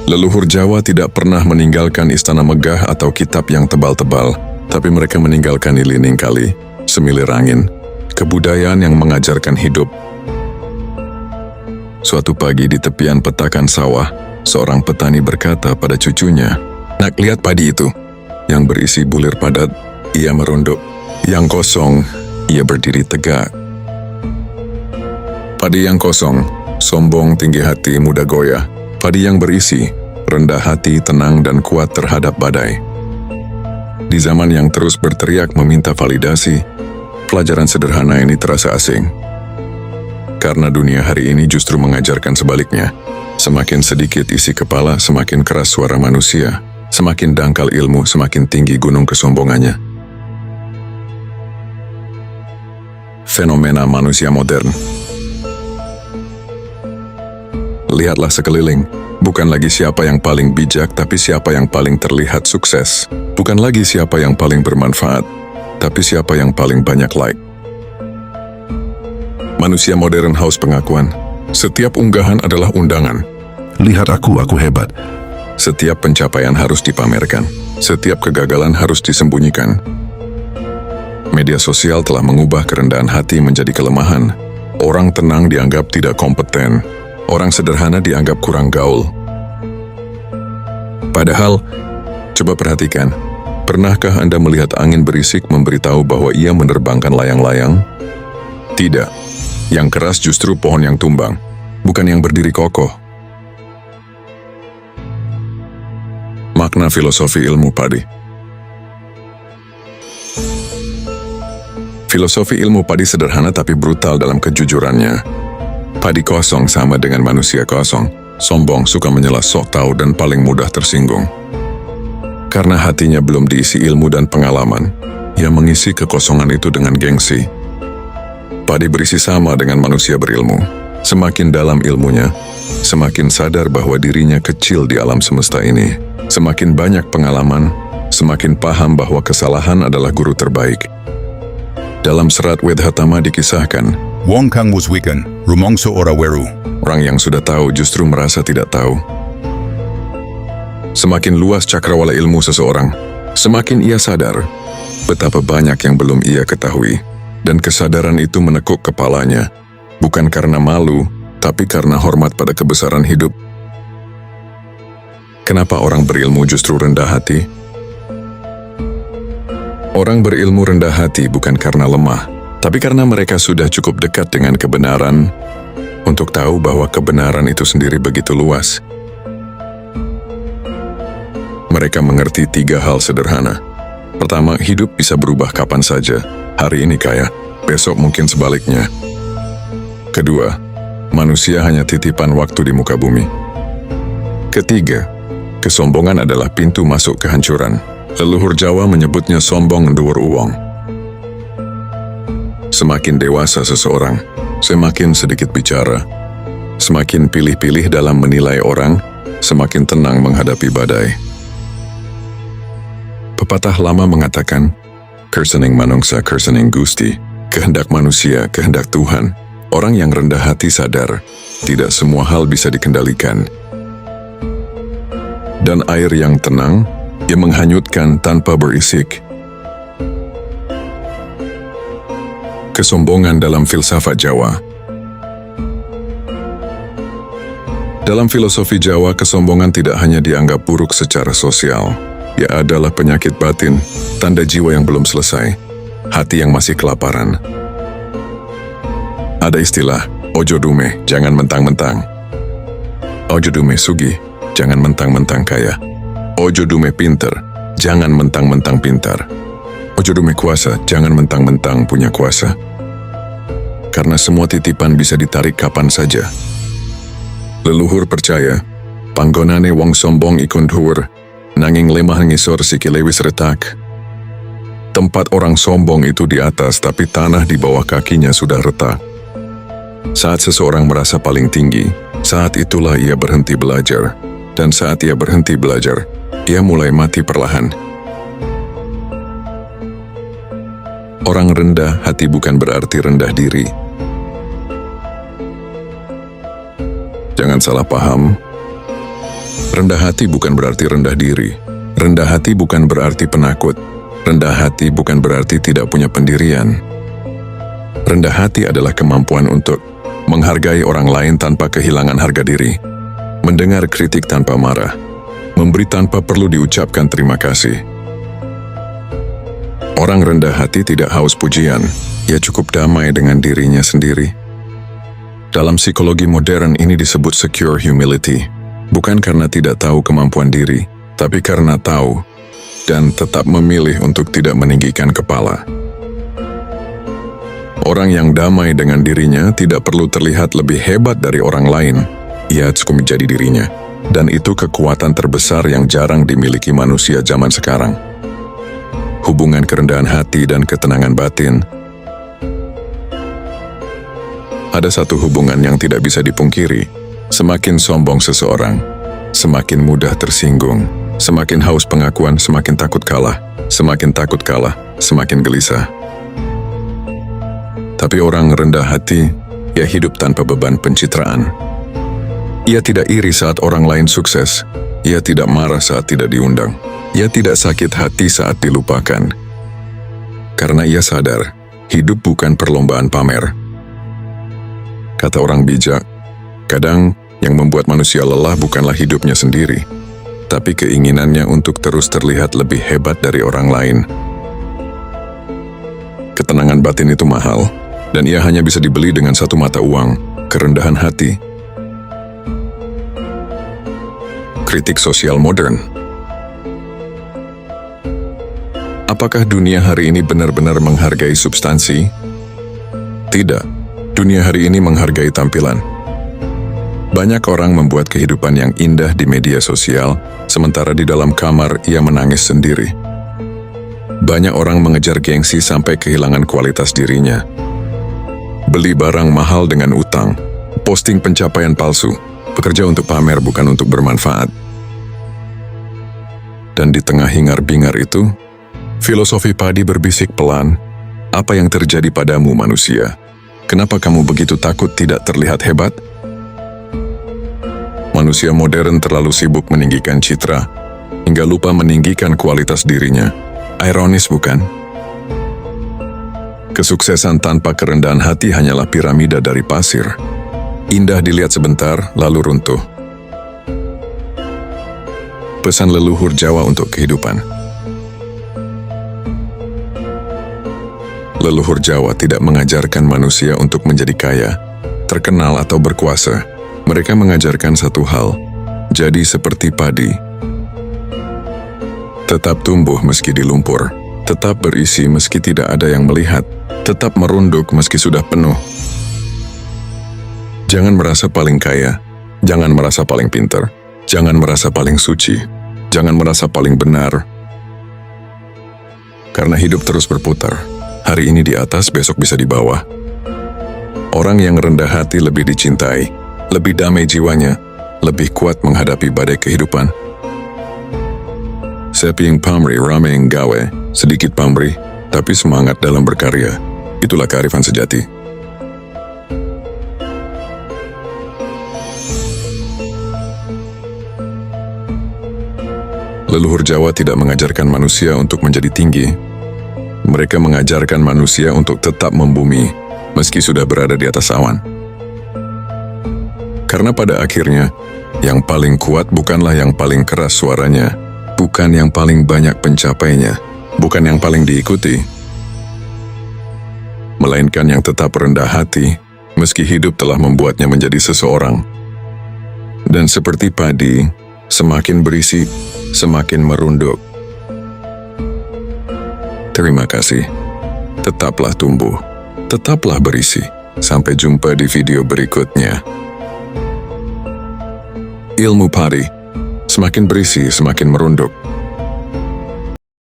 Leluhur Jawa tidak pernah meninggalkan istana megah atau kitab yang tebal-tebal, tapi mereka meninggalkan lilining kali, semilir angin, kebudayaan yang mengajarkan hidup. Suatu pagi di tepian petakan sawah, seorang petani berkata pada cucunya, "Nak, lihat padi itu. Yang berisi bulir padat, ia merunduk. Yang kosong, ia berdiri tegak." Padi yang kosong, sombong, tinggi hati, mudah goyah. Padi yang berisi, rendah hati, tenang dan kuat terhadap badai. Di zaman yang terus berteriak meminta validasi, pelajaran sederhana ini terasa asing. Karena dunia hari ini justru mengajarkan sebaliknya. Semakin sedikit isi kepala, semakin keras suara manusia. Semakin dangkal ilmu, semakin tinggi gunung kesombongannya. Fenomena manusia modern. Lihatlah sekeliling, bukan lagi siapa yang paling bijak, tapi siapa yang paling terlihat sukses. Bukan lagi siapa yang paling bermanfaat, tapi siapa yang paling banyak like. Manusia modern haus pengakuan. Setiap unggahan adalah undangan. Lihat aku hebat. Setiap pencapaian harus dipamerkan. Setiap kegagalan harus disembunyikan. Media sosial telah mengubah kerendahan hati menjadi kelemahan. Orang tenang dianggap tidak kompeten. Orang sederhana dianggap kurang gaul. Padahal, coba perhatikan, pernahkah Anda melihat angin berisik memberitahu bahwa ia menerbangkan layang-layang? Tidak. Yang keras justru pohon yang tumbang, bukan yang berdiri kokoh. Makna filosofi ilmu padi. Filosofi ilmu padi sederhana tapi brutal dalam kejujurannya. Padi kosong sama dengan manusia kosong, sombong, suka menyela, sok tahu, dan paling mudah tersinggung. Karena hatinya belum diisi ilmu dan pengalaman, ia mengisi kekosongan itu dengan gengsi. Padi berisi sama dengan manusia berilmu. Semakin dalam ilmunya, semakin sadar bahwa dirinya kecil di alam semesta ini. Semakin banyak pengalaman, semakin paham bahwa kesalahan adalah guru terbaik. Dalam serat Wedhatama dikisahkan, Wong kang muswikan, rumongso ora weru. orang yang sudah tahu justru merasa tidak tahu. Semakin luas cakrawala ilmu seseorang, semakin ia sadar betapa banyak yang belum ia ketahui. Dan kesadaran itu menekuk kepalanya, bukan karena malu, tapi karena hormat pada kebesaran hidup. Kenapa orang berilmu justru rendah hati? Orang berilmu rendah hati bukan karena lemah, tapi karena mereka sudah cukup dekat dengan kebenaran untuk tahu bahwa kebenaran itu sendiri begitu luas. Mereka mengerti 3 hal sederhana. Pertama, hidup bisa berubah kapan saja. Hari ini kaya, besok mungkin sebaliknya. Kedua, manusia hanya titipan waktu di muka bumi. Ketiga, kesombongan adalah pintu masuk kehancuran. Leluhur Jawa menyebutnya sombong nduwur uwong. Semakin dewasa seseorang, semakin sedikit bicara. Semakin pilih-pilih dalam menilai orang, semakin tenang menghadapi badai. Pepatah lama mengatakan, "Kersening manungsa, kersening Gusti." Kehendak manusia, kehendak Tuhan. Orang yang rendah hati sadar, tidak semua hal bisa dikendalikan. Dan air yang tenang, ia menghanyutkan tanpa berisik. Kesombongan dalam filsafat Jawa. Dalam filosofi Jawa, kesombongan tidak hanya dianggap buruk secara sosial. Ia adalah penyakit batin, tanda jiwa yang belum selesai, hati yang masih kelaparan. Ada istilah, ojo dume, jangan mentang-mentang. Ojo dume sugi, jangan mentang-mentang kaya. Ojo dume pinter, jangan mentang-mentang pintar. Ojo dume kuasa, jangan mentang-mentang punya kuasa. Karena semua titipan bisa ditarik kapan saja. Leluhur percaya, panggonane wong sombong ikun dhuwur, nanging lemah ngisor sikile wis retak. Tempat orang sombong itu di atas, tapi tanah di bawah kakinya sudah retak. Saat seseorang merasa paling tinggi, saat itulah ia berhenti belajar. Dan saat ia berhenti belajar, ia mulai mati perlahan. Orang rendah hati bukan berarti rendah diri. Jangan salah paham, Rendah hati bukan berarti rendah diri. Rendah hati bukan berarti penakut. Rendah hati bukan berarti tidak punya pendirian. Rendah hati adalah kemampuan untuk menghargai orang lain tanpa kehilangan harga diri, mendengar kritik tanpa marah, memberi tanpa perlu diucapkan terima kasih. Orang rendah hati tidak haus pujian, ia cukup damai dengan dirinya sendiri. Dalam psikologi modern ini disebut secure humility, bukan karena tidak tahu kemampuan diri, tapi karena tahu dan tetap memilih untuk tidak meninggikan kepala. Orang yang damai dengan dirinya tidak perlu terlihat lebih hebat dari orang lain. Ia cukup menjadi dirinya. Dan itu kekuatan terbesar yang jarang dimiliki manusia zaman sekarang. Hubungan kerendahan hati dan ketenangan batin. Ada satu hubungan yang tidak bisa dipungkiri. Semakin sombong seseorang, semakin mudah tersinggung. Semakin haus pengakuan, semakin takut kalah. Semakin takut kalah, semakin gelisah. Tapi orang rendah hati, ia hidup tanpa beban pencitraan. Ia tidak iri saat orang lain sukses. Ia tidak marah saat tidak diundang. Ia tidak sakit hati saat dilupakan. Karena ia sadar, hidup bukan perlombaan pamer. Kata orang bijak, kadang yang membuat manusia lelah bukanlah hidupnya sendiri, tapi keinginannya untuk terus terlihat lebih hebat dari orang lain. Ketenangan batin itu mahal, dan ia hanya bisa dibeli dengan satu mata uang, kerendahan hati. Kritik sosial modern. Apakah dunia hari ini benar-benar menghargai substansi? Tidak. Dunia hari ini menghargai tampilan. Banyak orang membuat kehidupan yang indah di media sosial, sementara di dalam kamar ia menangis sendiri. Banyak orang mengejar gengsi sampai kehilangan kualitas dirinya. Beli barang mahal dengan utang, posting pencapaian palsu, bekerja untuk pamer bukan untuk bermanfaat. Dan di tengah hingar-bingar itu, filosofi padi berbisik pelan, apa yang terjadi padamu manusia? Kenapa kamu begitu takut tidak terlihat hebat? Manusia modern terlalu sibuk meninggikan citra, hingga lupa meninggikan kualitas dirinya. Ironis bukan? Kesuksesan tanpa kerendahan hati hanyalah piramida dari pasir. Indah dilihat sebentar, lalu runtuh. Pesan leluhur Jawa untuk kehidupan. Leluhur Jawa tidak mengajarkan manusia untuk menjadi kaya, terkenal atau berkuasa. Mereka mengajarkan satu hal, jadi seperti padi. Tetap tumbuh meski di lumpur, tetap berisi meski tidak ada yang melihat, tetap merunduk meski sudah penuh. Jangan merasa paling kaya, jangan merasa paling pintar, jangan merasa paling suci, jangan merasa paling benar. Karena hidup terus berputar, hari ini di atas, besok bisa di bawah. Orang yang rendah hati lebih dicintai, lebih damai jiwanya, lebih kuat menghadapi badai kehidupan. Sepiing pamrih rameng gawe, sedikit pamrih, tapi semangat dalam berkarya. Itulah kearifan sejati. Leluhur Jawa tidak mengajarkan manusia untuk menjadi tinggi. Mereka mengajarkan manusia untuk tetap membumi, meski sudah berada di atas awan. Karena pada akhirnya, yang paling kuat bukanlah yang paling keras suaranya, bukan yang paling banyak pencapainya, bukan yang paling diikuti, melainkan yang tetap rendah hati, meski hidup telah membuatnya menjadi seseorang. Dan seperti padi, semakin berisi, semakin merunduk. Terima kasih. Tetaplah tumbuh, tetaplah berisi. Sampai jumpa di video berikutnya. Ilmu padi, semakin berisi, semakin merunduk.